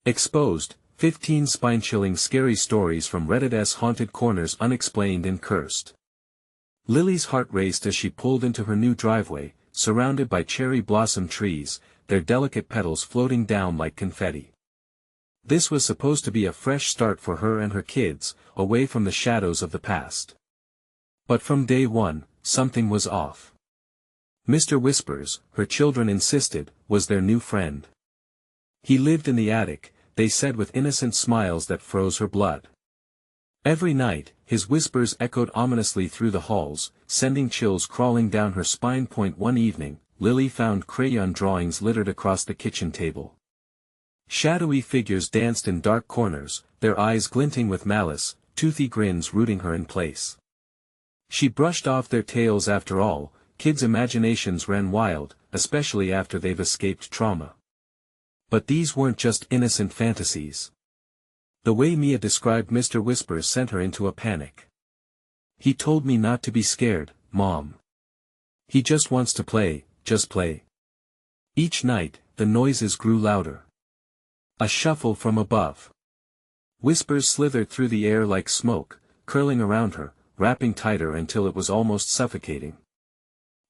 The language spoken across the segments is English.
Exposed, 15 spine-chilling scary stories from Reddit's haunted corners unexplained and cursed. Lily's heart raced as she pulled into her new driveway, surrounded by cherry blossom trees, their delicate petals floating down like confetti. This was supposed to be a fresh start for her and her kids, away from the shadows of the past. But from day one, something was off. Mr. Whispers, her children insisted, was their new friend. He lived in the attic, they said with innocent smiles that froze her blood. Every night, his whispers echoed ominously through the halls, sending chills crawling down her spine. One evening, Lily found crayon drawings littered across the kitchen table. Shadowy figures danced in dark corners, their eyes glinting with malice, toothy grins rooting her in place. She brushed off their tails. After all, kids' imaginations ran wild, especially after they've escaped trauma. But these weren't just innocent fantasies. The way Mia described Mr. Whispers sent her into a panic. He told me not to be scared, Mom. He just wants to play, just play. Each night, the noises grew louder. A shuffle from above. Whispers slithered through the air like smoke, curling around her, wrapping tighter until it was almost suffocating.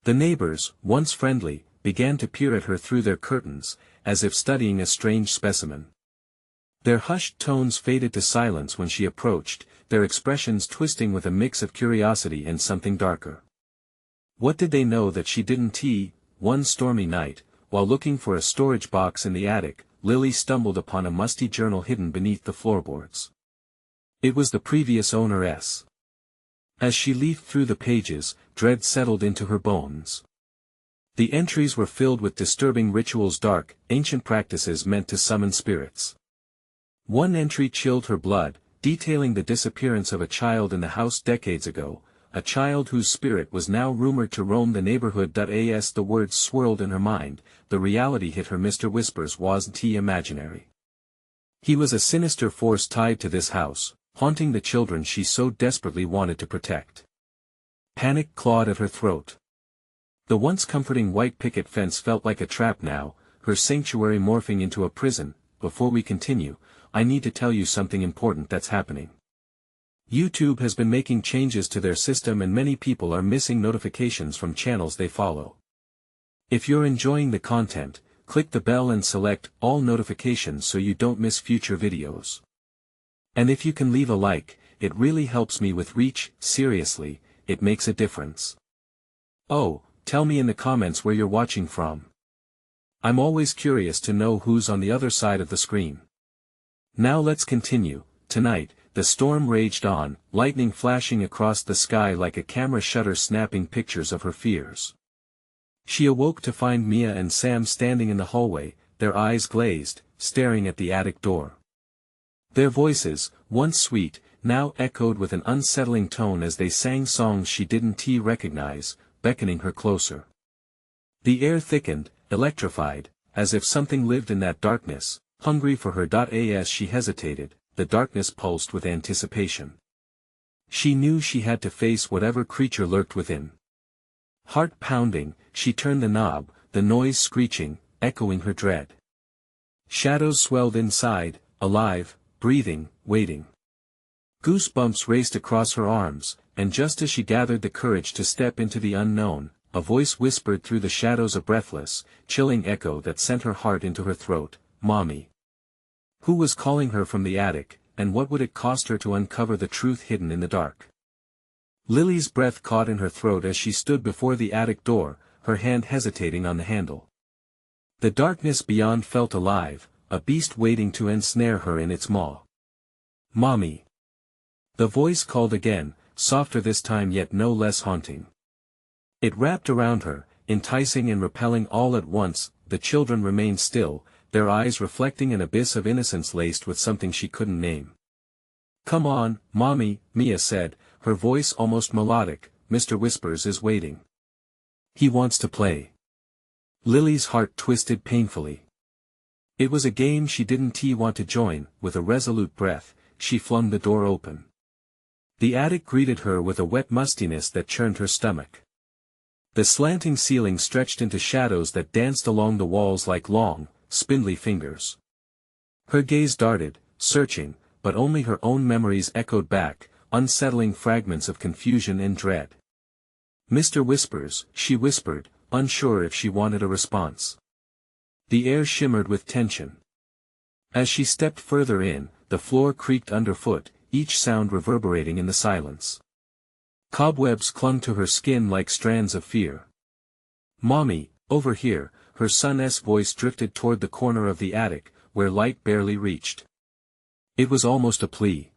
The neighbors, once friendly, began to peer at her through their curtains, as if studying a strange specimen. Their hushed tones faded to silence when she approached, their expressions twisting with a mix of curiosity and something darker. What did they know that she didn't? One stormy night, while looking for a storage box in the attic, Lily stumbled upon a musty journal hidden beneath the floorboards. It was the previous owner's. As she leafed through the pages, dread settled into her bones. The entries were filled with disturbing rituals, dark, ancient practices meant to summon spirits. One entry chilled her blood, detailing the disappearance of a child in the house decades ago, a child whose spirit was now rumored to roam the neighborhood. As the words swirled in her mind, the reality hit her. Mr. Whispers wasn't imaginary. He was a sinister force tied to this house, haunting the children she so desperately wanted to protect. Panic clawed at her throat. The once comforting white picket fence felt like a trap now, her sanctuary morphing into a prison. Before we continue, I need to tell you something important that's happening. YouTube has been making changes to their system and many people are missing notifications from channels they follow. If you're enjoying the content, click the bell and select all notifications so you don't miss future videos. And if you can leave a like, it really helps me with reach. Seriously, it makes a difference. Oh, tell me in the comments where you're watching from. I'm always curious to know who's on the other side of the screen. Now let's continue. Tonight, the storm raged on, lightning flashing across the sky like a camera shutter snapping pictures of her fears. She awoke to find Mia and Sam standing in the hallway, their eyes glazed, staring at the attic door. Their voices, once sweet, now echoed with an unsettling tone as they sang songs she didn't recognize, beckoning her closer. The air thickened, electrified, as if something lived in that darkness, hungry for her. As she hesitated, the darkness pulsed with anticipation. She knew she had to face whatever creature lurked within. Heart pounding, she turned the knob, the noise screeching, echoing her dread. Shadows swelled inside, alive, breathing, waiting. Goosebumps raced across her arms, and just as she gathered the courage to step into the unknown, a voice whispered through the shadows, a breathless, chilling echo that sent her heart into her throat, "Mommy." Who was calling her from the attic, and what would it cost her to uncover the truth hidden in the dark? Lily's breath caught in her throat as she stood before the attic door, her hand hesitating on the handle. The darkness beyond felt alive, a beast waiting to ensnare her in its maw. "Mommy." The voice called again, softer this time yet no less haunting. It wrapped around her, enticing and repelling all at once. The children remained still, their eyes reflecting an abyss of innocence laced with something she couldn't name. "Come on, Mommy," Mia said, her voice almost melodic. "Mr. Whispers is waiting. He wants to play." Lily's heart twisted painfully. It was a game she didn't want to join. With a resolute breath, she flung the door open. The attic greeted her with a wet mustiness that churned her stomach. The slanting ceiling stretched into shadows that danced along the walls like long, spindly fingers. Her gaze darted, searching, but only her own memories echoed back, unsettling fragments of confusion and dread. "Mr. Whispers," she whispered, unsure if she wanted a response. The air shimmered with tension. As she stepped further in, the floor creaked underfoot, each sound reverberating in the silence. Cobwebs clung to her skin like strands of fear. "Mommy, over here," her son's voice drifted toward the corner of the attic, where light barely reached. It was almost a plea.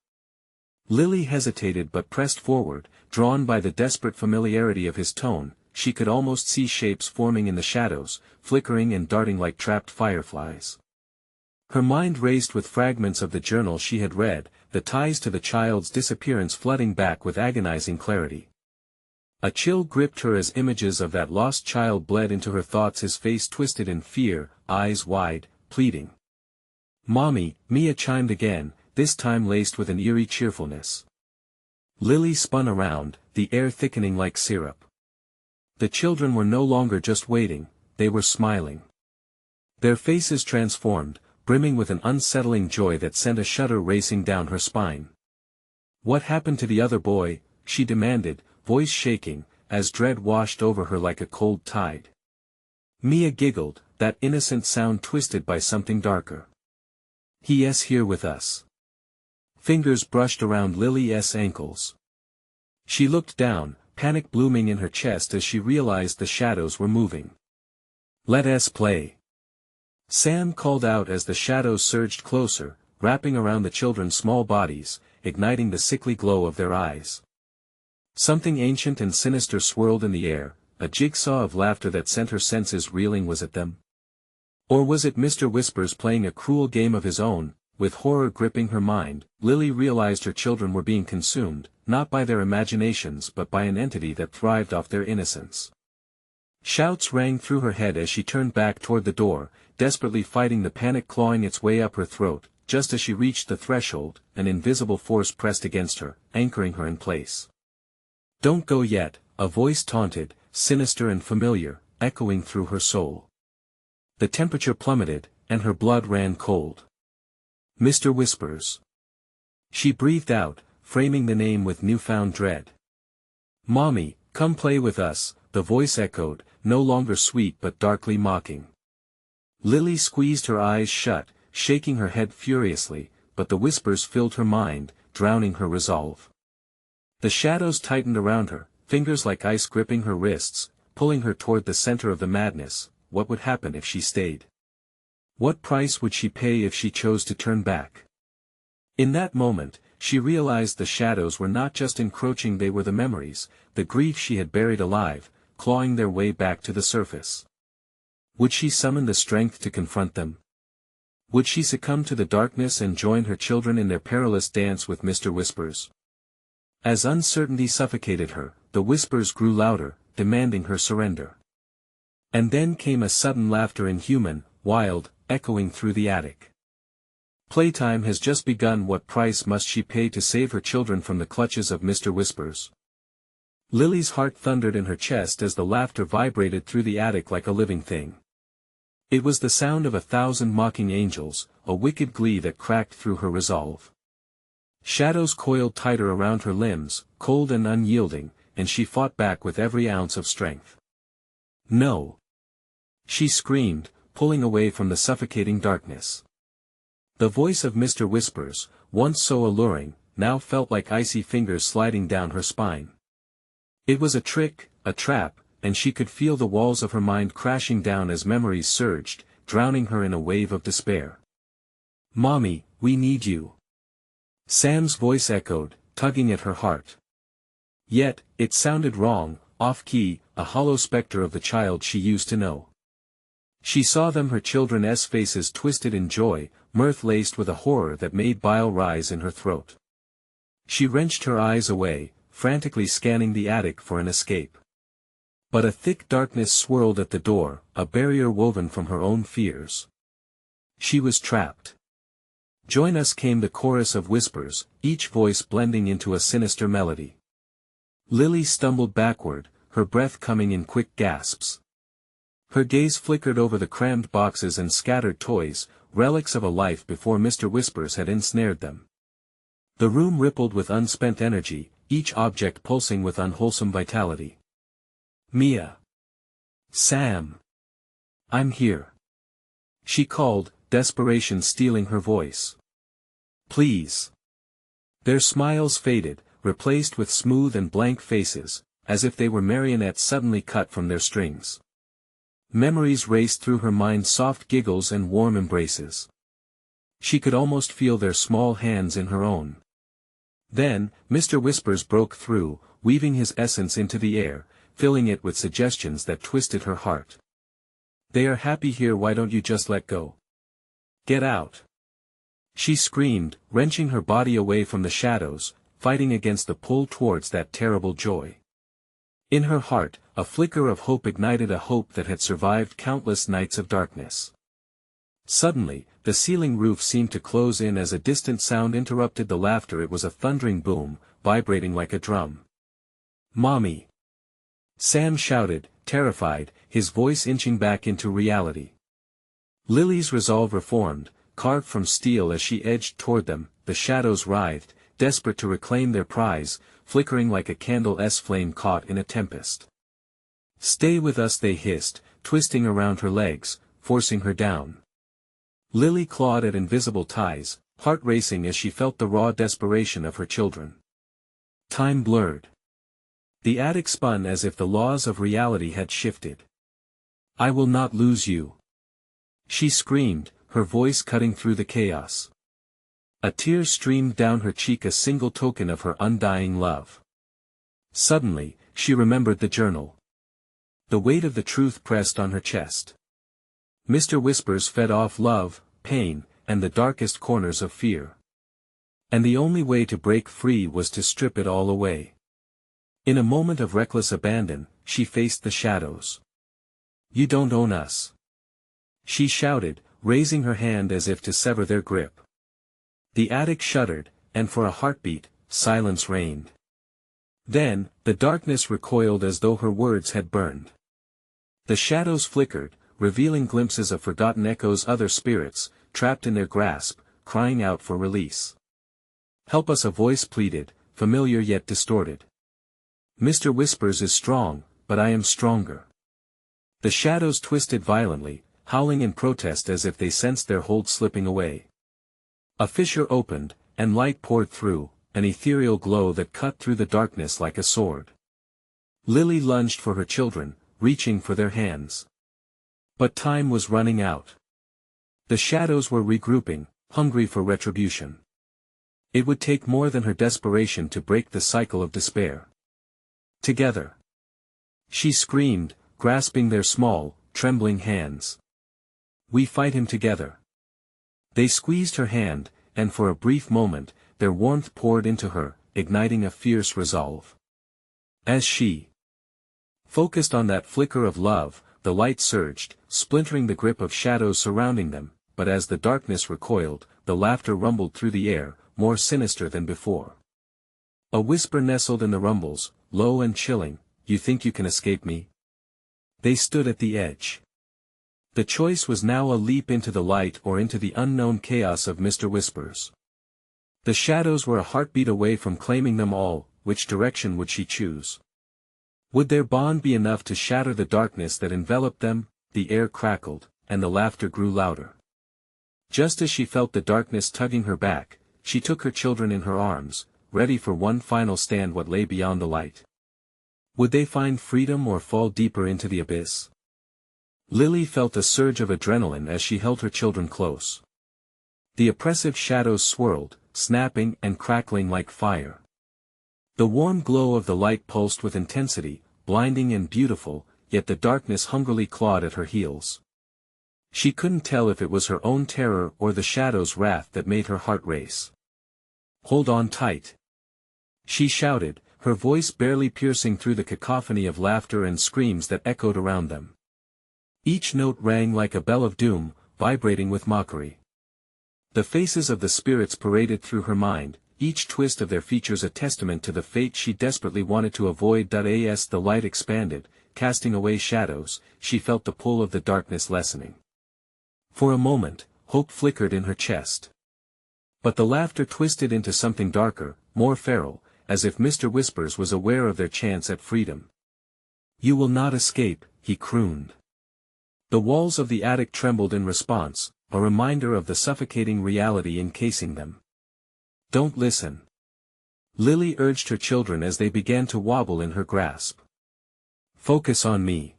Lily hesitated but pressed forward, drawn by the desperate familiarity of his tone. She could almost see shapes forming in the shadows, flickering and darting like trapped fireflies. Her mind raced with fragments of the journal she had read, the ties to the child's disappearance flooding back with agonizing clarity. A chill gripped her as images of that lost child bled into her thoughts, his face twisted in fear, eyes wide, pleading. "Mommy," Mia chimed again, this time laced with an eerie cheerfulness. Lily spun around, the air thickening like syrup. The children were no longer just waiting, they were smiling. Their faces transformed, brimming with an unsettling joy that sent a shudder racing down her spine. "What happened to the other boy?" she demanded, voice shaking, as dread washed over her like a cold tide. Mia giggled, that innocent sound twisted by something darker. "He's here with us." Fingers brushed around Lily's ankles. She looked down, panic blooming in her chest as she realized the shadows were moving. "Let us play," Sam called out as the shadows surged closer, wrapping around the children's small bodies, igniting the sickly glow of their eyes. Something ancient and sinister swirled in the air, a jigsaw of laughter that sent her senses reeling. Was it them? Or was it Mr. Whispers playing a cruel game of his own? With horror gripping her mind, Lily realized her children were being consumed, not by their imaginations but by an entity that thrived off their innocence. Shouts rang through her head as she turned back toward the door, desperately fighting the panic clawing its way up her throat. Just as she reached the threshold, an invisible force pressed against her, anchoring her in place. "Don't go yet," a voice taunted, sinister and familiar, echoing through her soul. The temperature plummeted, and her blood ran cold. "Mr. Whispers." She breathed out, framing the name with newfound dread. "Mommy, come play with us," the voice echoed, no longer sweet but darkly mocking. Lily squeezed her eyes shut, shaking her head furiously, but the whispers filled her mind, drowning her resolve. The shadows tightened around her, fingers like ice gripping her wrists, pulling her toward the center of the madness. What would happen if she stayed? What price would she pay if she chose to turn back? In that moment, she realized the shadows were not just encroaching, they were the memories, the grief she had buried alive, clawing their way back to the surface. Would she summon the strength to confront them? Would she succumb to the darkness and join her children in their perilous dance with Mr. Whispers? As uncertainty suffocated her, the whispers grew louder, demanding her surrender. And then came a sudden laughter, inhuman, wild, echoing through the attic. "Playtime has just begun. What price must she pay to save her children from the clutches of Mr. Whispers?" Lily's heart thundered in her chest as the laughter vibrated through the attic like a living thing. It was the sound of 1,000 mocking angels, a wicked glee that cracked through her resolve. Shadows coiled tighter around her limbs, cold and unyielding, and she fought back with every ounce of strength. "No!" she screamed, pulling away from the suffocating darkness. The voice of Mr. Whispers, once so alluring, now felt like icy fingers sliding down her spine. It was a trick, a trap, and she could feel the walls of her mind crashing down as memories surged, drowning her in a wave of despair. "Mommy, we need you." Sam's voice echoed, tugging at her heart. Yet, it sounded wrong, off-key, a hollow specter of the child she used to know. She saw them, her children's faces twisted in joy, mirth laced with a horror that made bile rise in her throat. She wrenched her eyes away, frantically scanning the attic for an escape. But a thick darkness swirled at the door, a barrier woven from her own fears. She was trapped. "Join us," came the chorus of whispers, each voice blending into a sinister melody. Lily stumbled backward, her breath coming in quick gasps. Her gaze flickered over the crammed boxes and scattered toys, relics of a life before Mr. Whispers had ensnared them. The room rippled with unspent energy, each object pulsing with unwholesome vitality. "Mia. Sam. I'm here," she called, desperation stealing her voice. "Please." Their smiles faded, replaced with smooth and blank faces, as if they were marionettes suddenly cut from their strings. Memories raced through her mind, soft giggles and warm embraces. She could almost feel their small hands in her own. Then, Mr. Whispers broke through, weaving his essence into the air, filling it with suggestions that twisted her heart. "They are happy here, why don't you just let go? Get out!" She screamed, wrenching her body away from the shadows, fighting against the pull towards that terrible joy. In her heart, a flicker of hope ignited, a hope that had survived countless nights of darkness. Suddenly, the ceiling roof seemed to close in as a distant sound interrupted the laughter. It was a thundering boom, vibrating like a drum. "Mommy!" Sam shouted, terrified, his voice inching back into reality. Lily's resolve reformed, carved from steel as she edged toward them. The shadows writhed, desperate to reclaim their prize, flickering like a candle's flame caught in a tempest. "Stay with us," they hissed, twisting around her legs, forcing her down. Lily clawed at invisible ties, heart racing as she felt the raw desperation of her children. Time blurred. The attic spun as if the laws of reality had shifted. "I will not lose you," she screamed, her voice cutting through the chaos. A tear streamed down her cheek, a single token of her undying love. Suddenly, she remembered the journal. The weight of the truth pressed on her chest. Mr. Whispers fed off love, pain, and the darkest corners of fear. And the only way to break free was to strip it all away. In a moment of reckless abandon, she faced the shadows. "You don't own us," she shouted, raising her hand as if to sever their grip. The attic shuddered, and for a heartbeat, silence reigned. Then, the darkness recoiled as though her words had burned. The shadows flickered, revealing glimpses of forgotten echoes, other spirits, trapped in their grasp, crying out for release. "Help us," a voice pleaded, familiar yet distorted. "Mr. Whispers is strong, but I am stronger." The shadows twisted violently, howling in protest as if they sensed their hold slipping away. A fissure opened, and light poured through, an ethereal glow that cut through the darkness like a sword. Lily lunged for her children, reaching for their hands. But time was running out. The shadows were regrouping, hungry for retribution. It would take more than her desperation to break the cycle of despair. "Together!" she screamed, grasping their small, trembling hands. "We fight him together." They squeezed her hand, and for a brief moment, their warmth poured into her, igniting a fierce resolve. As she focused on that flicker of love, the light surged, splintering the grip of shadows surrounding them, but as the darkness recoiled, the laughter rumbled through the air, more sinister than before. A whisper nestled in the rumbles, low and chilling, "You think you can escape me?" They stood at the edge. The choice was now a leap into the light or into the unknown chaos of Mr. Whispers. The shadows were a heartbeat away from claiming them all. Which direction would she choose? Would their bond be enough to shatter the darkness that enveloped them? The air crackled, and the laughter grew louder. Just as she felt the darkness tugging her back, she took her children in her arms, ready for one final stand. What lay beyond the light? Would they find freedom or fall deeper into the abyss? Lily felt a surge of adrenaline as she held her children close. The oppressive shadows swirled, snapping and crackling like fire. The warm glow of the light pulsed with intensity, blinding and beautiful, yet the darkness hungrily clawed at her heels. She couldn't tell if it was her own terror or the shadow's wrath that made her heart race. "Hold on tight!" she shouted, her voice barely piercing through the cacophony of laughter and screams that echoed around them. Each note rang like a bell of doom, vibrating with mockery. The faces of the spirits paraded through her mind, each twist of their features a testament to the fate she desperately wanted to avoid. As the light expanded, casting away shadows, she felt the pull of the darkness lessening. For a moment, hope flickered in her chest. But the laughter twisted into something darker, more feral, as if Mr. Whispers was aware of their chance at freedom. "You will not escape," he crooned. The walls of the attic trembled in response, a reminder of the suffocating reality encasing them. "Don't listen." Lily urged her children as they began to wobble in her grasp. "Focus on me."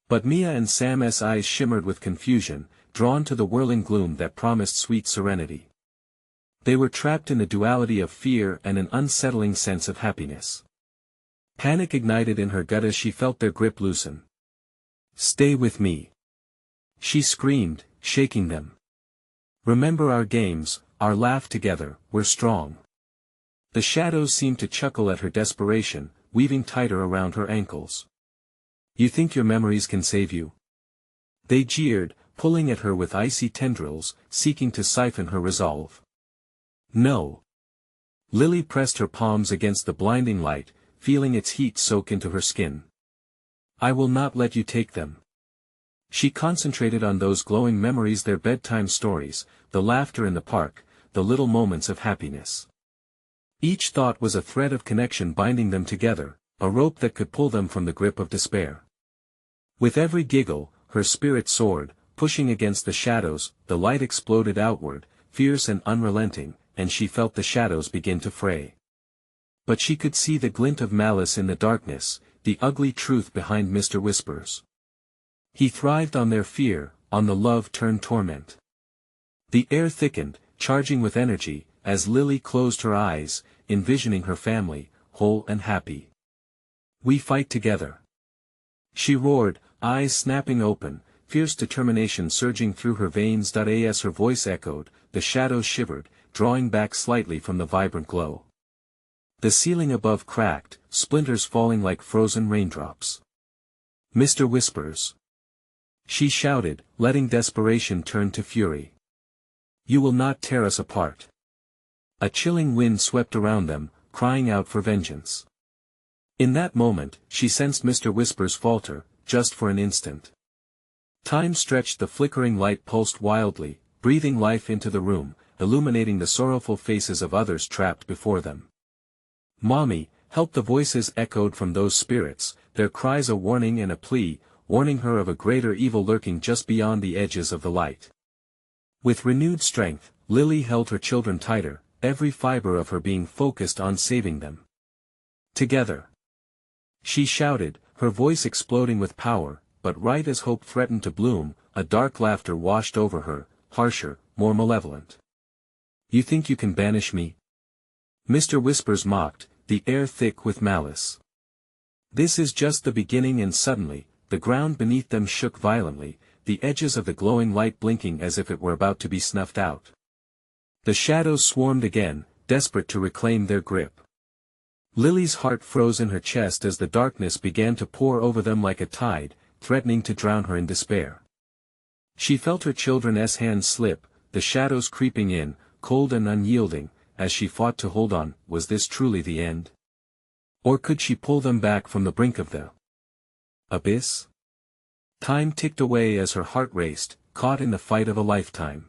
But Mia and Sam's eyes shimmered with confusion, drawn to the whirling gloom that promised sweet serenity. They were trapped in the duality of fear and an unsettling sense of happiness. Panic ignited in her gut as she felt their grip loosen. "Stay with me," she screamed, shaking them. "Remember our games, our laugh together, we're strong." The shadows seemed to chuckle at her desperation, weaving tighter around her ankles. "You think your memories can save you?" They jeered, pulling at her with icy tendrils, seeking to siphon her resolve. "No." Lily pressed her palms against the blinding light, feeling its heat soak into her skin. "I will not let you take them." She concentrated on those glowing memories, their bedtime stories, the laughter in the park, the little moments of happiness. Each thought was a thread of connection binding them together, a rope that could pull them from the grip of despair. With every giggle, her spirit soared, pushing against the shadows, the light exploded outward, fierce and unrelenting, and she felt the shadows begin to fray. But she could see the glint of malice in the darkness, the ugly truth behind Mr. Whispers. He thrived on their fear, on the love turned torment. The air thickened, charging with energy, as Lily closed her eyes, envisioning her family, whole and happy. "We fight together," she roared, eyes snapping open, fierce determination surging through her veins. As her voice echoed, the shadows shivered, drawing back slightly from the vibrant glow. The ceiling above cracked, splinters falling like frozen raindrops. "Mr. Whispers," she shouted, letting desperation turn to fury. "You will not tear us apart." A chilling wind swept around them, crying out for vengeance. In that moment, she sensed Mr. Whispers falter, just for an instant. Time stretched, the flickering light pulsed wildly, breathing life into the room, illuminating the sorrowful faces of others trapped before them. "Mommy, help!" the voices echoed from those spirits, their cries a warning and a plea, warning her of a greater evil lurking just beyond the edges of the light. With renewed strength, Lily held her children tighter, every fiber of her being focused on saving them. "Together!" she shouted, her voice exploding with power, but right as hope threatened to bloom, a dark laughter washed over her, harsher, more malevolent. "You think you can banish me?" Mr. Whispers mocked, the air thick with malice. This is just the beginning. And suddenly, the ground beneath them shook violently, the edges of the glowing light blinking as if it were about to be snuffed out. The shadows swarmed again, desperate to reclaim their grip. Lily's heart froze in her chest as the darkness began to pour over them like a tide, threatening to drown her in despair. She felt her children's hands slip, the shadows creeping in, cold and unyielding, as she fought to hold on. Was this truly the end? Or could she pull them back from the brink of the abyss? Time ticked away as her heart raced, caught in the fight of a lifetime.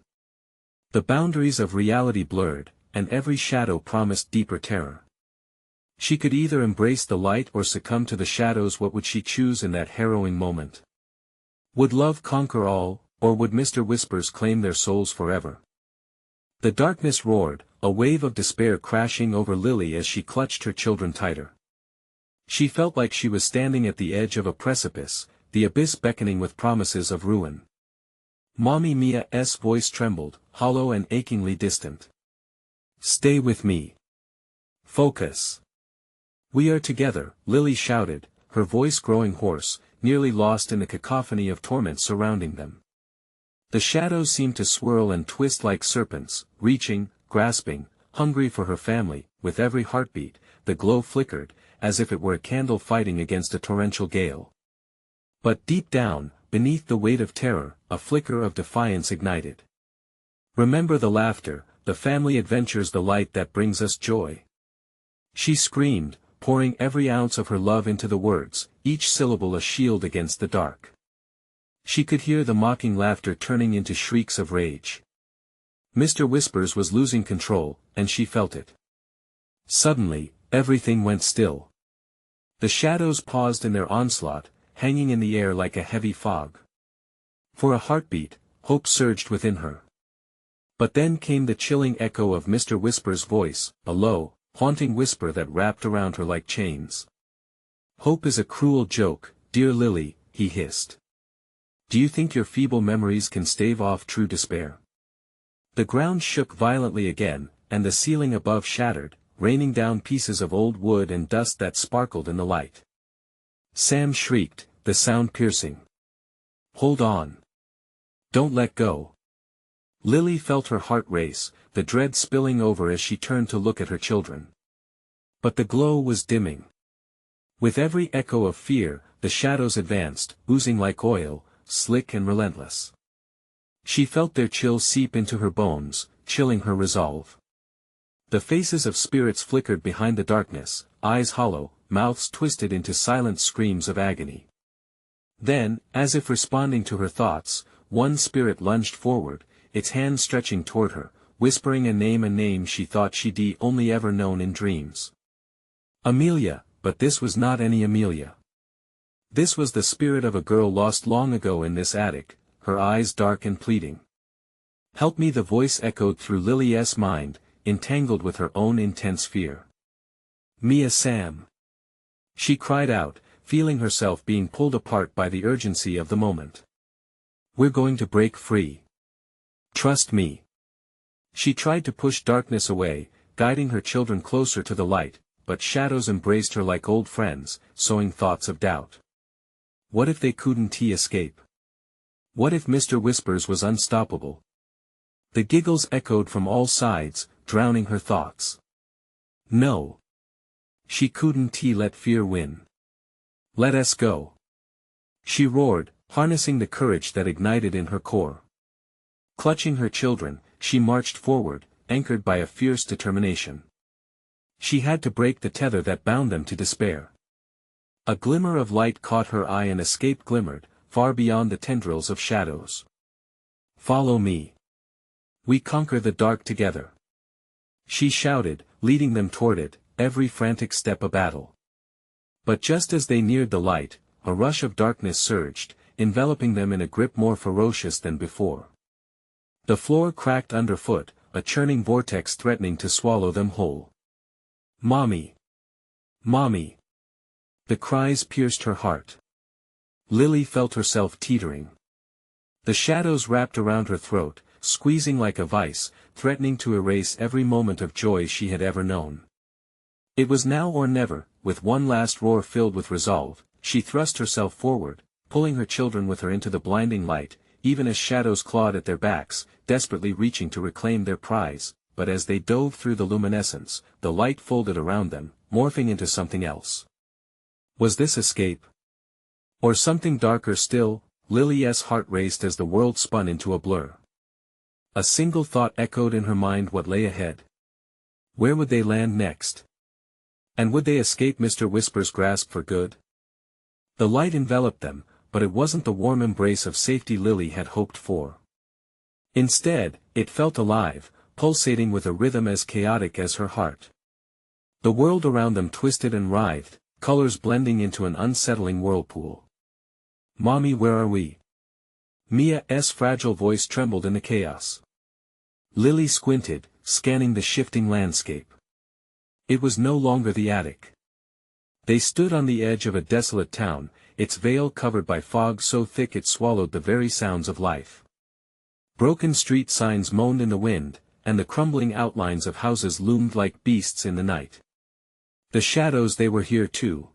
The boundaries of reality blurred, and every shadow promised deeper terror. She could either embrace the light or succumb to the shadows. What would she choose in that harrowing moment? Would love conquer all, or would Mr. Whispers claim their souls forever? The darkness roared, a wave of despair crashing over Lily as she clutched her children tighter. She felt like she was standing at the edge of a precipice, the abyss beckoning with promises of ruin. Mommy Mia's voice trembled, hollow and achingly distant. "Stay with me. Focus. We are together," Lily shouted, her voice growing hoarse, nearly lost in the cacophony of torment surrounding them. The shadows seemed to swirl and twist like serpents, reaching, grasping, hungry for her family. With every heartbeat, the glow flickered, as if it were a candle fighting against a torrential gale. But deep down, beneath the weight of terror, a flicker of defiance ignited. "Remember the laughter, the family adventures, the light that brings us joy," she screamed, pouring every ounce of her love into the words, each syllable a shield against the dark. She could hear the mocking laughter turning into shrieks of rage. Mr. Whispers was losing control, and she felt it. Suddenly, everything went still. The shadows paused in their onslaught, hanging in the air like a heavy fog. For a heartbeat, hope surged within her. But then came the chilling echo of Mr. Whisper's voice, a low, haunting whisper that wrapped around her like chains. "Hope is a cruel joke, dear Lily," he hissed. "Do you think your feeble memories can stave off true despair?" The ground shook violently again, and the ceiling above shattered, raining down pieces of old wood and dust that sparkled in the light. Sam shrieked, the sound piercing. "Hold on. Don't let go." Lily felt her heart race, the dread spilling over as she turned to look at her children. But the glow was dimming. With every echo of fear, the shadows advanced, oozing like oil, slick and relentless. She felt their chill seep into her bones, chilling her resolve. The faces of spirits flickered behind the darkness, eyes hollow, mouths twisted into silent screams of agony. Then, as if responding to her thoughts, one spirit lunged forward, its hand stretching toward her, whispering a name she thought she'd only ever known in dreams. Amelia, but this was not any Amelia. This was the spirit of a girl lost long ago in this attic, her eyes dark and pleading. "Help me," the voice echoed through Lily's mind, entangled with her own intense fear. "Mia Sam!" She cried out, feeling herself being pulled apart by the urgency of the moment. "We're going to break free. Trust me." She tried to push darkness away, guiding her children closer to the light, but shadows embraced her like old friends, sowing thoughts of doubt. What if they couldn't escape? What if Mr. Whispers was unstoppable? The giggles echoed from all sides, drowning her thoughts. No. She couldn't let fear win. "Let us go!" she roared, harnessing the courage that ignited in her core. Clutching her children, she marched forward, anchored by a fierce determination. She had to break the tether that bound them to despair. A glimmer of light caught her eye and escape glimmered, far beyond the tendrils of shadows. "Follow me. We conquer the dark together," she shouted, leading them toward it, every frantic step a battle. But just as they neared the light, a rush of darkness surged, enveloping them in a grip more ferocious than before. The floor cracked underfoot, a churning vortex threatening to swallow them whole. "Mommy! Mommy!" The cries pierced her heart. Lily felt herself teetering. The shadows wrapped around her throat, squeezing like a vice, threatening to erase every moment of joy she had ever known. It was now or never. With one last roar filled with resolve, she thrust herself forward, pulling her children with her into the blinding light, even as shadows clawed at their backs, desperately reaching to reclaim their prize. But as they dove through the luminescence, the light folded around them, morphing into something else. Was this escape? Or something darker still? Lily's heart raced as the world spun into a blur. A single thought echoed in her mind: what lay ahead? Where would they land next? And would they escape Mr. Whisper's grasp for good? The light enveloped them, but it wasn't the warm embrace of safety Lily had hoped for. Instead, it felt alive, pulsating with a rhythm as chaotic as her heart. The world around them twisted and writhed, colors blending into an unsettling whirlpool. "Mommy, where are we?" Mia's fragile voice trembled in the chaos. Lily squinted, scanning the shifting landscape. It was no longer the attic. They stood on the edge of a desolate town, its veil covered by fog so thick it swallowed the very sounds of life. Broken street signs moaned in the wind, and the crumbling outlines of houses loomed like beasts in the night. The shadows, they were here too.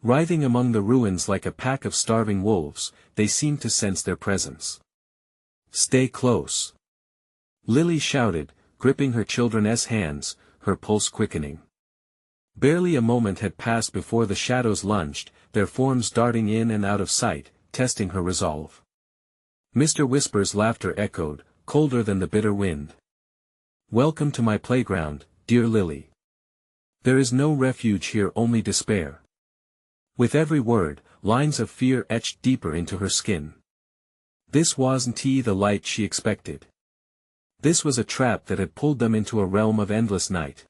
Writhing among the ruins like a pack of starving wolves, they seemed to sense their presence. "Stay close," Lily shouted, gripping her children's hands, her pulse quickening. Barely a moment had passed before the shadows lunged, their forms darting in and out of sight, testing her resolve. Mr. Whisper's laughter echoed, colder than the bitter wind. "Welcome to my playground, dear Lily. There is no refuge here, only despair." With every word, lines of fear etched deeper into her skin. This wasn't the light she expected. This was a trap that had pulled them into a realm of endless night.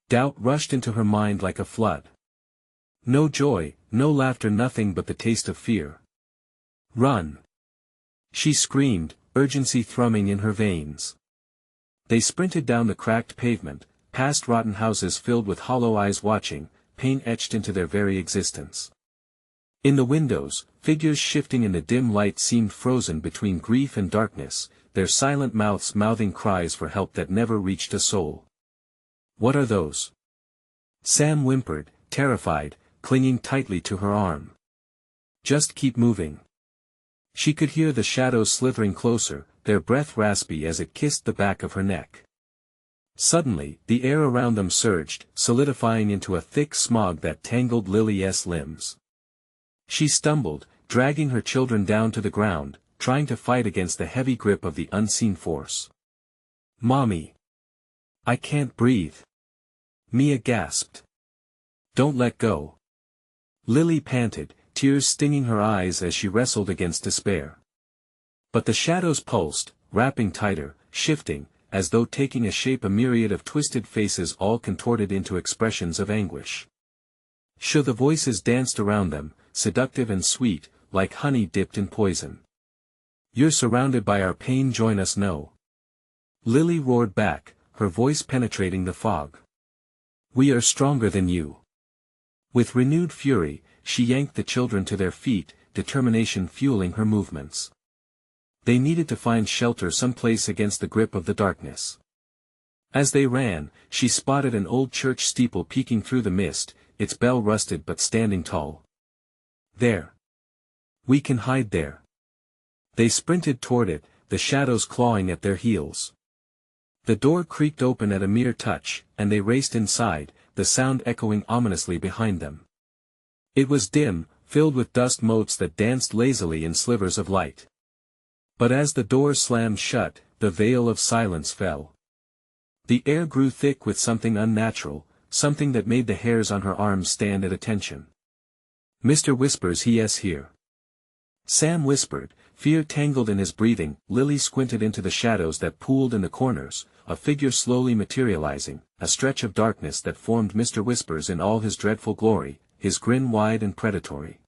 Doubt rushed into her mind like a flood. No joy, no laughter, nothing but the taste of fear. Run! She screamed, urgency thrumming in her veins. They sprinted down the cracked pavement, past rotten houses filled with hollow eyes watching, pain etched into their very existence. In the windows, figures shifting in the dim light seemed frozen between grief and darkness, their silent mouths mouthing cries for help that never reached a soul. "What are those?" Sam whimpered, terrified, clinging tightly to her arm. "Just keep moving." She could hear the shadows slithering closer, their breath raspy as it kissed the back of her neck. Suddenly, the air around them surged, solidifying into a thick smog that tangled Lily's limbs. She stumbled, dragging her children down to the ground, trying to fight against the heavy grip of the unseen force. "Mommy! I can't breathe!" Mia gasped. "Don't let go!" Lily panted, tears stinging her eyes as she wrestled against despair. But the shadows pulsed, wrapping tighter, shifting, as though taking a shape, a myriad of twisted faces all contorted into expressions of anguish. The voices danced around them, seductive and sweet, like honey dipped in poison. "You're surrounded by our pain, join us no." Lily roared back, her voice penetrating the fog. "We are stronger than you." With renewed fury, she yanked the children to their feet, determination fueling her movements. They needed to find shelter someplace against the grip of the darkness. As they ran, she spotted an old church steeple peeking through the mist, its bell rusted but standing tall. "There. We can hide there." They sprinted toward it, the shadows clawing at their heels. The door creaked open at a mere touch, and they raced inside, the sound echoing ominously behind them. It was dim, filled with dust motes that danced lazily in slivers of light. But as the door slammed shut, the veil of silence fell. The air grew thick with something unnatural, something that made the hairs on her arms stand at attention. "Mr. Whispers, he is here." Sam whispered, fear tangled in his breathing. Lily squinted into the shadows that pooled in the corners, a figure slowly materializing, a stretch of darkness that formed Mr. Whispers in all his dreadful glory, his grin wide and predatory.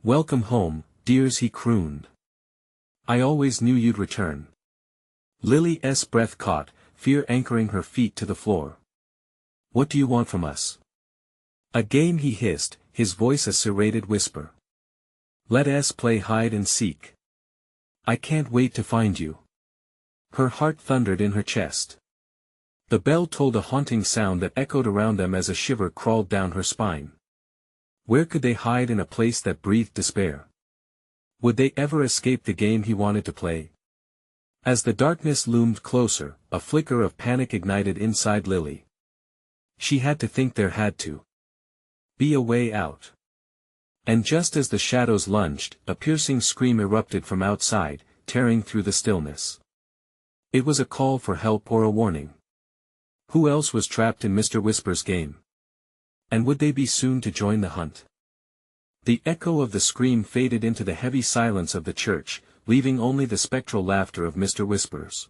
"Welcome home, dears," he crooned. "I always knew you'd return." Lily's breath caught, fear anchoring her feet to the floor. "What do you want from us?" "A game," he hissed, his voice a serrated whisper. "Let us play hide and seek. I can't wait to find you." Her heart thundered in her chest. The bell told a haunting sound that echoed around them as a shiver crawled down her spine. Where could they hide in a place that breathed despair? Would they ever escape the game he wanted to play? As the darkness loomed closer, a flicker of panic ignited inside Lily. She had to think there had to be a way out. And just as the shadows lunged, a piercing scream erupted from outside, tearing through the stillness. It was a call for help or a warning. Who else was trapped in Mr. Whisper's game? And would they be soon to join the hunt? The echo of the scream faded into the heavy silence of the church, leaving only the spectral laughter of Mr. Whispers.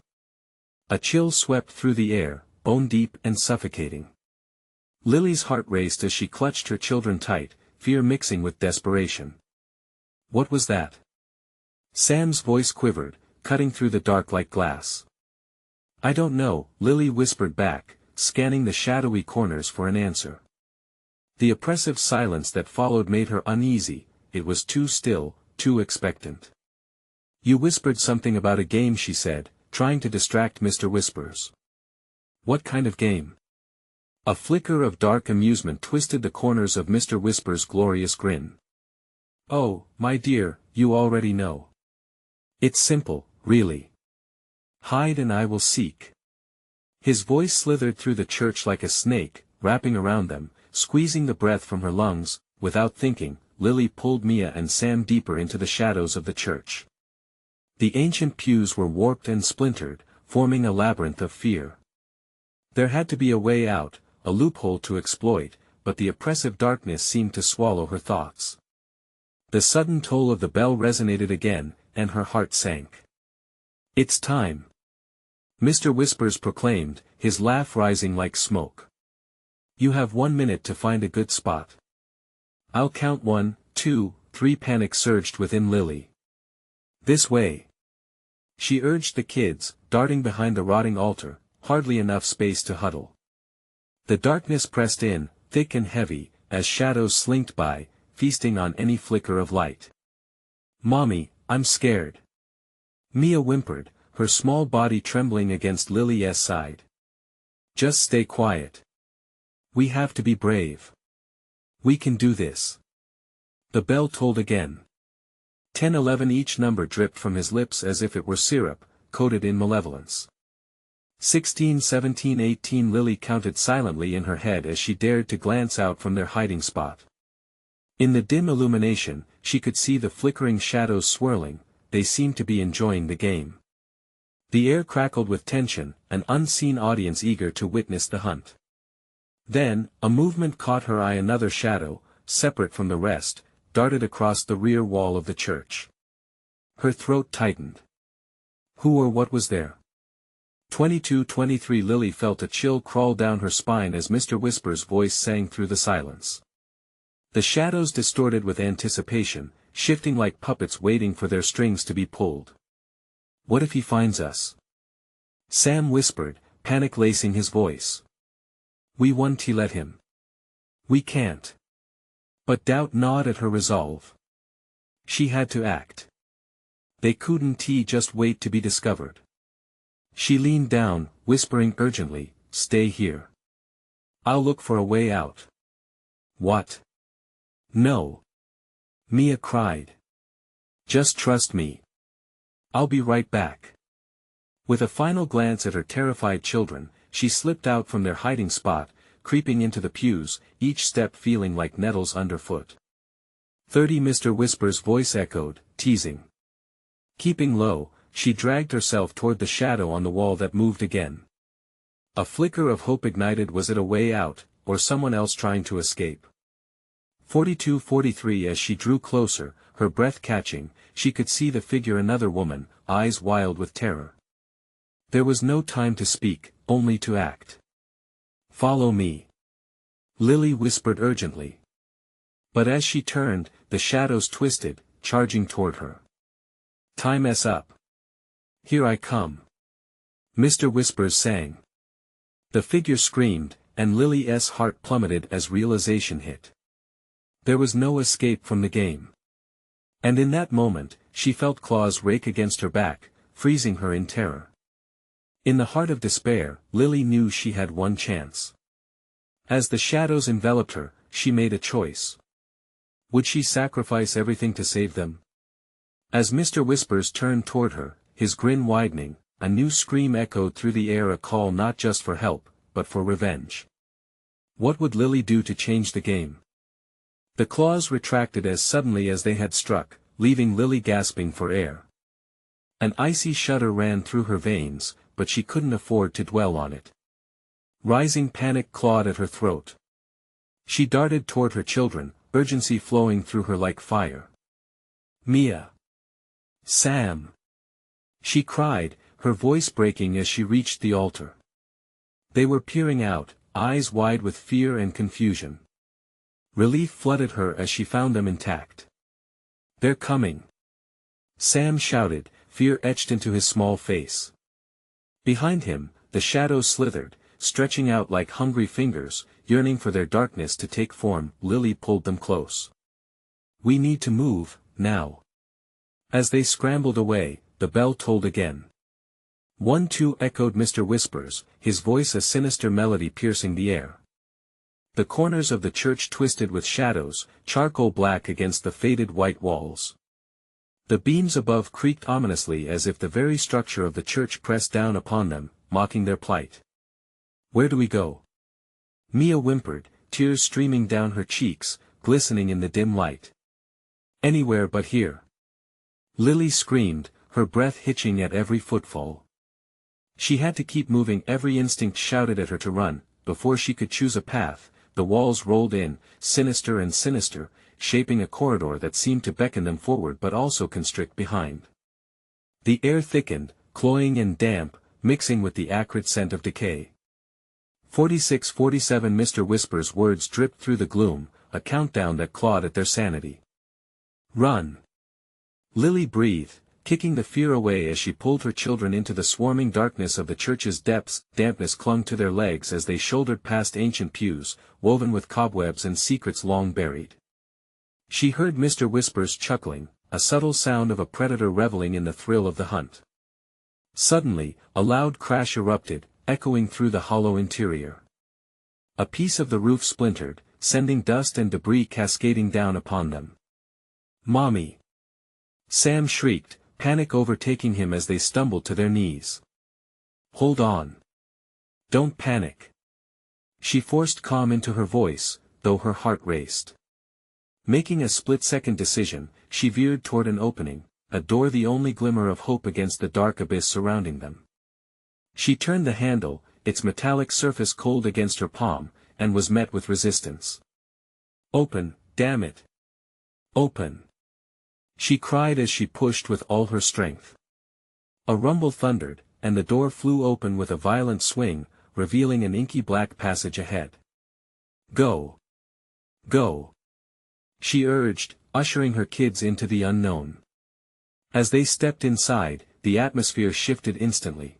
A chill swept through the air, bone-deep and suffocating. Lily's heart raced as she clutched her children tight, fear mixing with desperation. "What was that?" Sam's voice quivered, cutting through the dark like glass. "I don't know," Lily whispered back, scanning the shadowy corners for an answer. The oppressive silence that followed made her uneasy, it was too still, too expectant. "You whispered something about a game," she said, trying to distract Mr. Whispers. "What kind of game?" A flicker of dark amusement twisted the corners of Mr. Whisper's glorious grin. "Oh, my dear, you already know. It's simple, really. Hide and I will seek." His voice slithered through the church like a snake, wrapping around them, squeezing the breath from her lungs. Without thinking, Lily pulled Mia and Sam deeper into the shadows of the church. The ancient pews were warped and splintered, forming a labyrinth of fear. There had to be a way out, a loophole to exploit, but the oppressive darkness seemed to swallow her thoughts. The sudden toll of the bell resonated again, and her heart sank. "It's time," Mr. Whispers proclaimed, his laugh rising like smoke. "You have 1 minute to find a good spot. I'll count 1, 2, 3. Panic surged within Lily. "This way," she urged the kids, darting behind the rotting altar, hardly enough space to huddle. The darkness pressed in, thick and heavy, as shadows slinked by, feasting on any flicker of light. "Mommy, I'm scared," Mia whimpered, her small body trembling against Lily's side. "Just stay quiet. We have to be brave. We can do this." The bell tolled again. 10, 11. Each number dripped from his lips as if it were syrup, coated in malevolence. 16, 17, 18. Lily counted silently in her head as she dared to glance out from their hiding spot. In the dim illumination, she could see the flickering shadows swirling. They seemed to be enjoying the game. The air crackled with tension, an unseen audience eager to witness the hunt. Then, a movement caught her eye. Another shadow, separate from the rest, darted across the rear wall of the church. Her throat tightened. Who or what was there? 22, 23. Lily felt a chill crawl down her spine as Mr. Whisper's voice sang through the silence. The shadows distorted with anticipation, shifting like puppets waiting for their strings to be pulled. "What if he finds us?" Sam whispered, panic lacing his voice. "We won't let him. We can't." But doubt gnawed at her resolve. She had to act. They couldn't just wait to be discovered. She leaned down, whispering urgently, "Stay here. I'll look for a way out." "What?" "No," Mia cried. "Just trust me. I'll be right back." With a final glance at her terrified children, she slipped out from their hiding spot, creeping into the pews, each step feeling like nettles underfoot. 30. Mr. Whisper's voice echoed, teasing. Keeping low, she dragged herself toward the shadow on the wall that moved again. A flicker of hope ignited. Was it a way out, or someone else trying to escape? 42, 43. As she drew closer, her breath catching, she could see the figure. Another woman, eyes wild with terror. There was no time to speak, only to act. "Follow me," Lily whispered urgently. But as she turned, the shadows twisted, charging toward her. "Time's up. Here I come," Mr. Whispers sang. The figure screamed, and Lily's heart plummeted as realization hit. There was no escape from the game. And in that moment, she felt claws rake against her back, freezing her in terror. In the heart of despair, Lily knew she had one chance. As the shadows enveloped her, she made a choice. Would she sacrifice everything to save them? As Mr. Whispers turned toward her, his grin widening, a new scream echoed through the air, a call not just for help, but for revenge. What would Lily do to change the game? The claws retracted as suddenly as they had struck, leaving Lily gasping for air. An icy shudder ran through her veins, but she couldn't afford to dwell on it. Rising panic clawed at her throat. She darted toward her children, urgency flowing through her like fire. "Mia! Sam!" she cried, her voice breaking as she reached the altar. They were peering out, eyes wide with fear and confusion. Relief flooded her as she found them intact. "They're coming!" Sam shouted, fear etched into his small face. Behind him, the shadows slithered, stretching out like hungry fingers, yearning for their darkness to take form. Lily pulled them close. "We need to move, now." As they scrambled away, the bell tolled again. 1, 2 echoed Mr. Whispers, his voice a sinister melody piercing the air. The corners of the church twisted with shadows, charcoal black against the faded white walls. The beams above creaked ominously as if the very structure of the church pressed down upon them, mocking their plight. "Where do we go?" Mia whimpered, tears streaming down her cheeks, glistening in the dim light. "Anywhere but here." Lily screamed, her breath hitching at every footfall. She had to keep moving. Every instinct shouted at her to run. Before she could choose a path, the walls rolled in, sinister and sinister, shaping a corridor that seemed to beckon them forward but also constrict behind. The air thickened, cloying and damp, mixing with the acrid scent of decay. 46-47 Mr. Whisper's words dripped through the gloom, a countdown that clawed at their sanity. Run! Lily breathed, kicking the fear away as she pulled her children into the swarming darkness of the church's depths. Dampness clung to their legs as they shouldered past ancient pews, woven with cobwebs and secrets long buried. She heard Mr. Whisper's chuckling, a subtle sound of a predator reveling in the thrill of the hunt. Suddenly, a loud crash erupted, echoing through the hollow interior. A piece of the roof splintered, sending dust and debris cascading down upon them. "Mommy!" Sam shrieked, panic overtaking him as they stumbled to their knees. "Hold on. Don't panic." She forced calm into her voice, though her heart raced. Making a split-second decision, she veered toward an opening, a door the only glimmer of hope against the dark abyss surrounding them. She turned the handle, its metallic surface cold against her palm, and was met with resistance. "Open, damn it! Open!" she cried as she pushed with all her strength. A rumble thundered, and the door flew open with a violent swing, revealing an inky black passage ahead. "Go! Go!" she urged, ushering her kids into the unknown. As they stepped inside, the atmosphere shifted instantly.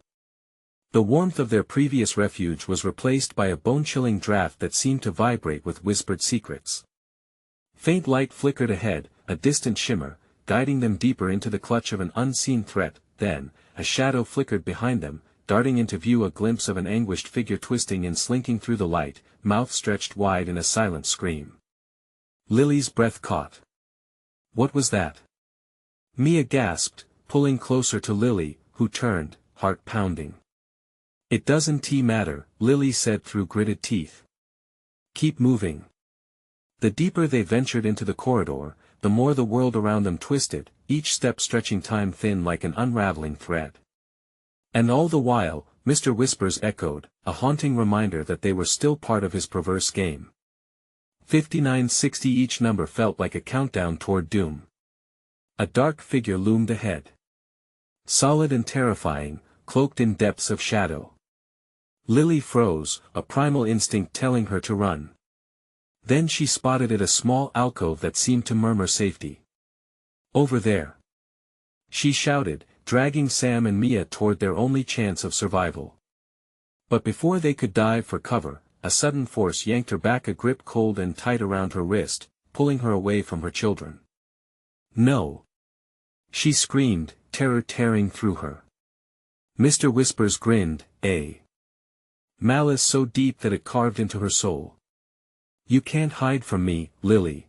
The warmth of their previous refuge was replaced by a bone-chilling draft that seemed to vibrate with whispered secrets. Faint light flickered ahead, a distant shimmer, guiding them deeper into the clutch of an unseen threat. Then, a shadow flickered behind them, darting into view, a glimpse of an anguished figure twisting and slinking through the light, mouth stretched wide in a silent scream. Lily's breath caught. What was that? Mia gasped, pulling closer to Lily, who turned, heart pounding. "It doesn't matter," Lily said through gritted teeth. "Keep moving." The deeper they ventured into the corridor, the more the world around them twisted, each step stretching time thin like an unraveling thread. And all the while, Mr. Whispers echoed, a haunting reminder that they were still part of his perverse game. 59-60 each number felt like a countdown toward doom. A dark figure loomed ahead. Solid and terrifying, cloaked in depths of shadow. Lily froze, a primal instinct telling her to run. Then she spotted a small alcove that seemed to murmur safety. "Over there!" she shouted, dragging Sam and Mia toward their only chance of survival. But before they could dive for cover, a sudden force yanked her back, a grip cold and tight around her wrist, pulling her away from her children. "No!" she screamed, terror tearing through her. Mr. Whispers grinned, a malice so deep that it carved into her soul. "You can't hide from me, Lily.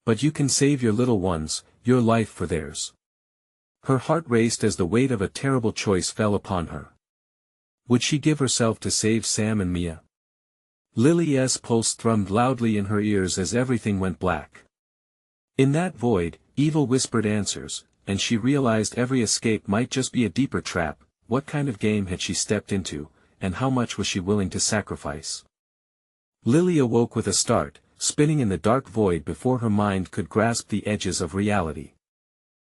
But you can save your little ones, your life for theirs." Her heart raced as the weight of a terrible choice fell upon her. Would she give herself to save Sam and Mia? Lily's pulse thrummed loudly in her ears as everything went black. In that void, evil whispered answers, and she realized every escape might just be a deeper trap. What kind of game had she stepped into, and how much was she willing to sacrifice? Lily awoke with a start, spinning in the dark void before her mind could grasp the edges of reality.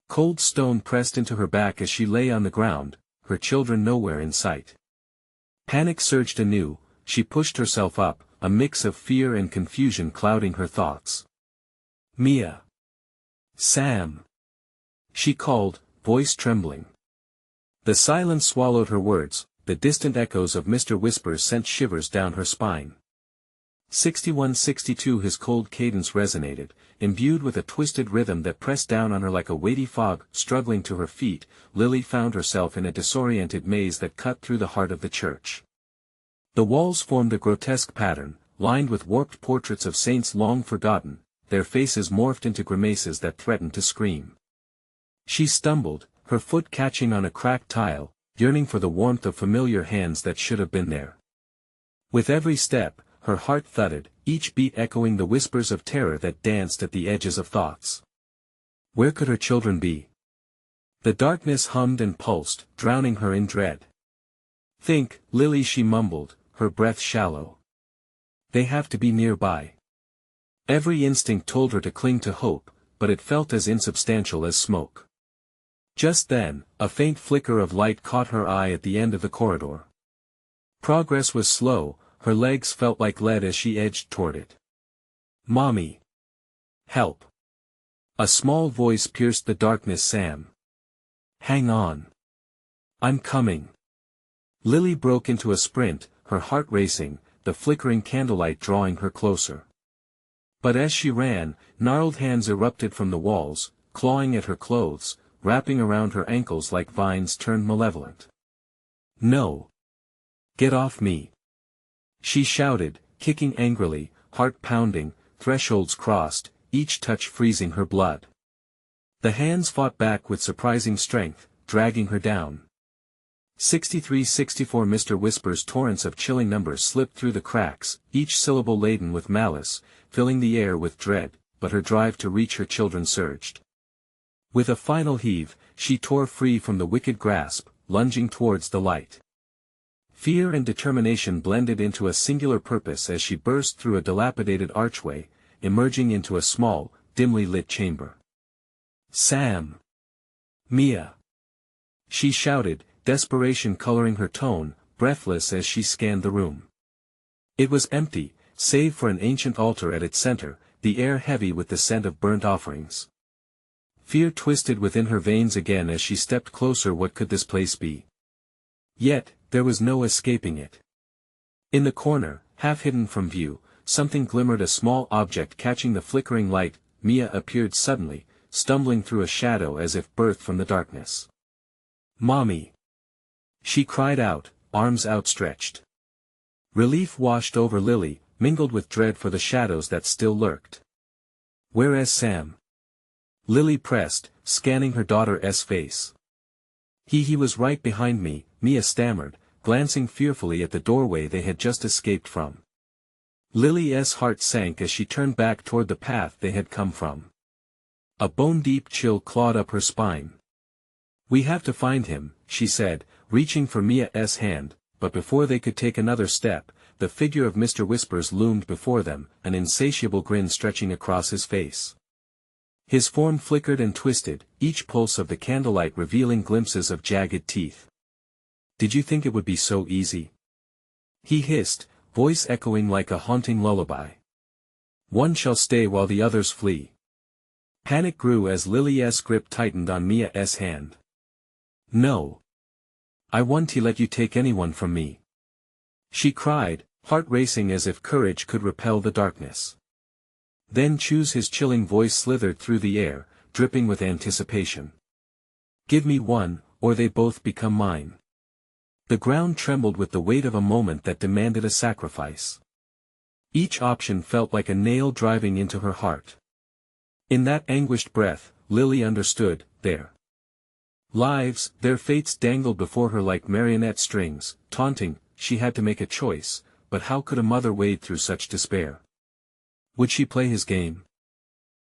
Cold stone pressed into her back as she lay on the ground, her children nowhere in sight. Panic surged anew, she pushed herself up, a mix of fear and confusion clouding her thoughts. "Mia! Sam!" she called, voice trembling. The silence swallowed her words, the distant echoes of Mr. Whispers sent shivers down her spine. 61-62 His cold cadence resonated, imbued with a twisted rhythm that pressed down on her like a weighty fog. Struggling to her feet, Lily found herself in a disoriented maze that cut through the heart of the church. The walls formed a grotesque pattern, lined with warped portraits of saints long forgotten, their faces morphed into grimaces that threatened to scream. She stumbled, her foot catching on a cracked tile, yearning for the warmth of familiar hands that should have been there. With every step, her heart thudded, each beat echoing the whispers of terror that danced at the edges of thoughts. Where could her children be? The darkness hummed and pulsed, drowning her in dread. "Think, Lily," she mumbled, her breath shallow. "They have to be nearby." Every instinct told her to cling to hope, but it felt as insubstantial as smoke. Just then, a faint flicker of light caught her eye at the end of the corridor. Progress was slow, her legs felt like lead as she edged toward it. "Mommy! Help!" A small voice pierced the darkness. "Sam! Hang on! I'm coming!" Lily broke into a sprint, her heart racing, the flickering candlelight drawing her closer. But as she ran, gnarled hands erupted from the walls, clawing at her clothes, wrapping around her ankles like vines turned malevolent. "No! Get off me!" she shouted, kicking angrily, heart pounding, thresholds crossed, each touch freezing her blood. The hands fought back with surprising strength, dragging her down. 63-64 Mr. Whisper's torrents of chilling numbers slipped through the cracks, each syllable laden with malice, filling the air with dread, but her drive to reach her children surged. With a final heave, she tore free from the wicked grasp, lunging towards the light. Fear and determination blended into a singular purpose as she burst through a dilapidated archway, emerging into a small, dimly lit chamber. "Sam! Mia!" she shouted, desperation coloring her tone, breathless as she scanned the room. It was empty, save for an ancient altar at its center, the air heavy with the scent of burnt offerings. Fear twisted within her veins again as she stepped closer. What could this place be? Yet, there was no escaping it. In the corner, half hidden from view, something glimmered, a small object catching the flickering light. Mia appeared suddenly, stumbling through a shadow as if birthed from the darkness. "Mommy!" she cried out, arms outstretched. Relief washed over Lily, mingled with dread for the shadows that still lurked. "Where is Sam?" Lily pressed, scanning her daughter's face. He was right behind me," Mia stammered, glancing fearfully at the doorway they had just escaped from. Lily's heart sank as she turned back toward the path they had come from. A bone-deep chill clawed up her spine. "We have to find him," she said, reaching for Mia's hand, but before they could take another step, the figure of Mr. Whispers loomed before them, an insatiable grin stretching across his face. His form flickered and twisted, each pulse of the candlelight revealing glimpses of jagged teeth. "Did you think it would be so easy?" he hissed, voice echoing like a haunting lullaby. "One shall stay while the others flee." Panic grew as Lily's grip tightened on Mia's hand. "No. I won't let you take anyone from me," she cried, heart racing as if courage could repel the darkness. "Then choose." His chilling voice slithered through the air, dripping with anticipation. "Give me one, or they both become mine." The ground trembled with the weight of a moment that demanded a sacrifice. Each option felt like a nail driving into her heart. In that anguished breath, Lily understood, their lives, their fates dangled before her like marionette strings, taunting. She had to make a choice, but how could a mother wade through such despair? Would she play his game?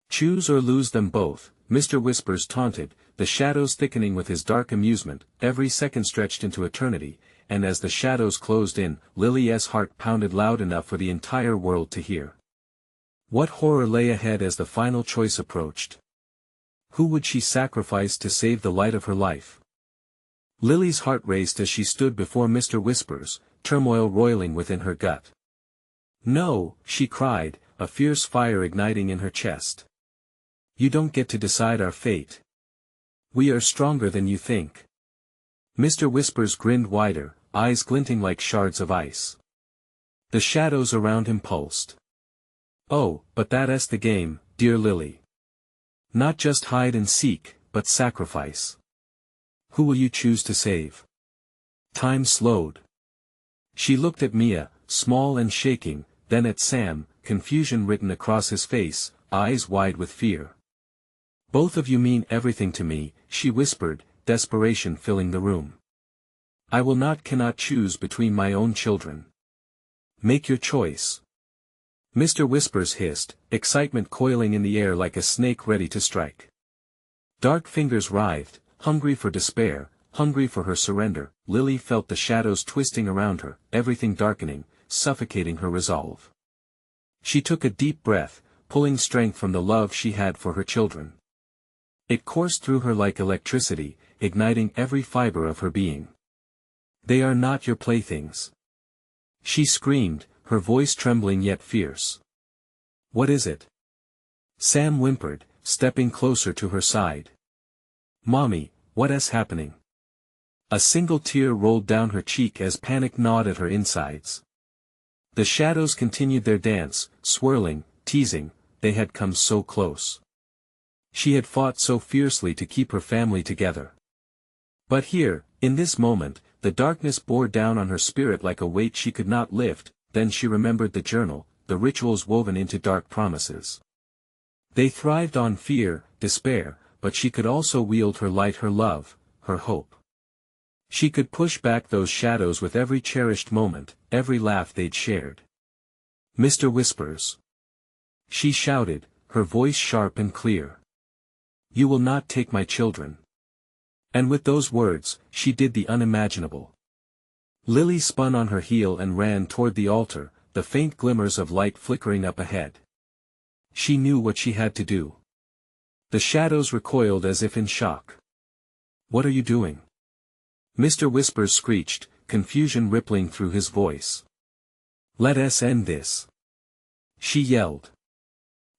Choose or lose them both, Mr. Whispers taunted, the shadows thickening with his dark amusement. Every second stretched into eternity, and as the shadows closed in, Lily's heart pounded loud enough for the entire world to hear. What horror lay ahead as the final choice approached? Who would she sacrifice to save the light of her life? Lily's heart raced as she stood before Mr. Whispers, turmoil roiling within her gut. "No," she cried, a fierce fire igniting in her chest. "You don't get to decide our fate. We are stronger than you think." Mr. Whispers grinned wider, eyes glinting like shards of ice. The shadows around him pulsed. "Oh, but that's the game, dear Lily. Not just hide and seek, but sacrifice. Who will you choose to save?" Time slowed. She looked at Mia, small and shaking, then at Sam, confusion written across his face, eyes wide with fear. "Both of you mean everything to me," she whispered, desperation filling the room. "I cannot choose between my own children." "Make your choice." Mr. Whispers hissed, excitement coiling in the air like a snake ready to strike. Dark fingers writhed, hungry for despair, hungry for her surrender. Lily felt the shadows twisting around her, everything darkening, suffocating her resolve. She took a deep breath, pulling strength from the love she had for her children. It coursed through her like electricity, igniting every fiber of her being. "They are not your playthings," she screamed, her voice trembling yet fierce. "What is it?" Sam whimpered, stepping closer to her side. "Mommy, what's happening?" A single tear rolled down her cheek as panic gnawed at her insides. The shadows continued their dance, swirling, teasing. They had come so close. She had fought so fiercely to keep her family together. But here, in this moment, the darkness bore down on her spirit like a weight she could not lift. Then she remembered the journal, the rituals woven into dark promises. They thrived on fear, despair, but she could also wield her light, her love, her hope. She could push back those shadows with every cherished moment, every laugh they'd shared. "Mr. Whispers," she shouted, her voice sharp and clear. "You will not take my children." And with those words, she did the unimaginable. Lily spun on her heel and ran toward the altar, the faint glimmers of light flickering up ahead. She knew what she had to do. The shadows recoiled as if in shock. "What are you doing?" Mr. Whispers screeched, confusion rippling through his voice. "Let us end this," she yelled.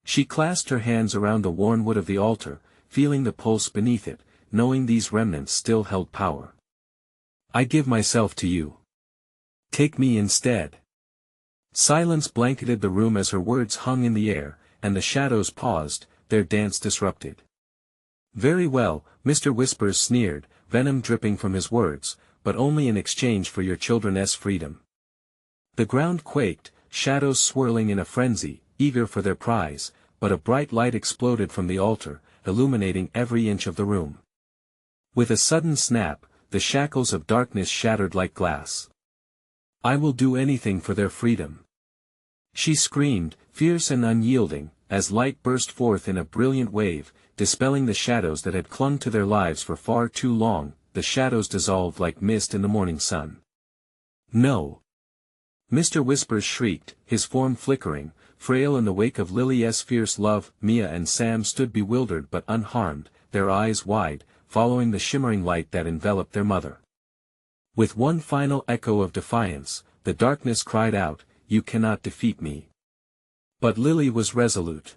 She clasped her hands around the worn wood of the altar, feeling the pulse beneath it, knowing these remnants still held power. "I give myself to you. Take me instead." Silence blanketed the room as her words hung in the air, and the shadows paused, their dance disrupted. "Very well," Mr. Whispers sneered, venom dripping from his words, "but only in exchange for your children's freedom." The ground quaked, shadows swirling in a frenzy, eager for their prize, but a bright light exploded from the altar, illuminating every inch of the room. With a sudden snap, the shackles of darkness shattered like glass. "I will do anything for their freedom," she screamed, fierce and unyielding, as light burst forth in a brilliant wave, dispelling the shadows that had clung to their lives for far too long. The shadows dissolved like mist in the morning sun. "No!" Mr. Whispers shrieked, his form flickering, frail in the wake of Lily's fierce love. Mia and Sam stood bewildered but unharmed, their eyes wide, following the shimmering light that enveloped their mother. With one final echo of defiance, the darkness cried out, "You cannot defeat me." But Lily was resolute.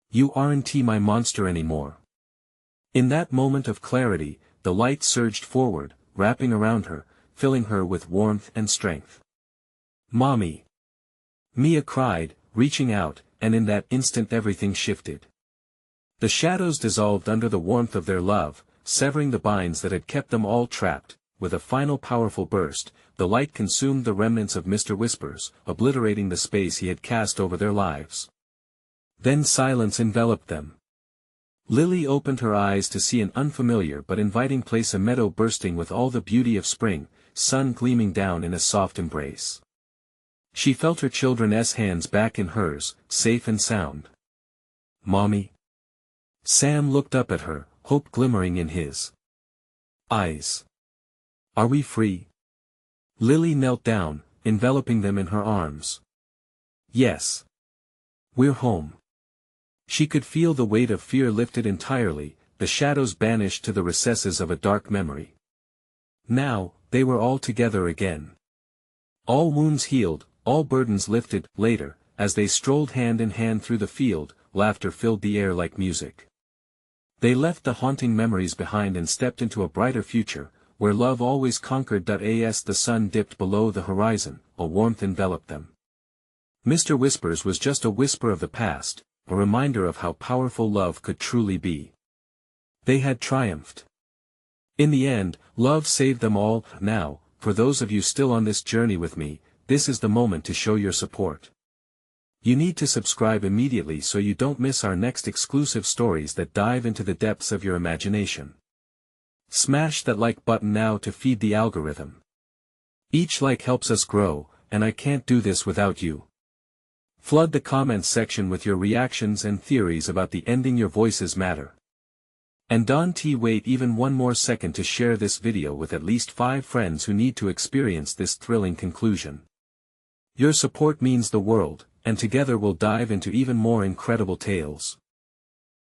"You aren't my monster anymore." In that moment of clarity, the light surged forward, wrapping around her, filling her with warmth and strength. "Mommy!" Mia cried, reaching out, and in that instant everything shifted. The shadows dissolved under the warmth of their love, severing the binds that had kept them all trapped. With a final powerful burst, the light consumed the remnants of Mr. Whispers, obliterating the space he had cast over their lives. Then silence enveloped them. Lily opened her eyes to see an unfamiliar but inviting place, a meadow bursting with all the beauty of spring, sun gleaming down in a soft embrace. She felt her children's hands back in hers, safe and sound. "Mommy?" Sam looked up at her, hope glimmering in his eyes. "Are we free?" Lily knelt down, enveloping them in her arms. "Yes. We're home." She could feel the weight of fear lifted entirely, the shadows banished to the recesses of a dark memory. Now, they were all together again. All wounds healed, all burdens lifted. Later, as they strolled hand in hand through the field, laughter filled the air like music. They left the haunting memories behind and stepped into a brighter future, where love always conquered. As the sun dipped below the horizon, a warmth enveloped them. Mr. Whispers was just a whisper of the past, a reminder of how powerful love could truly be. They had triumphed. In the end, love saved them all. Now, for those of you still on this journey with me, this is the moment to show your support. You need to subscribe immediately so you don't miss our next exclusive stories that dive into the depths of your imagination. Smash that like button now to feed the algorithm. Each like helps us grow, and I can't do this without you. Flood the comments section with your reactions and theories about the ending. Your voices matter. And don't wait even one more second to share this video with at least 5 friends who need to experience this thrilling conclusion. Your support means the world, and together we'll dive into even more incredible tales.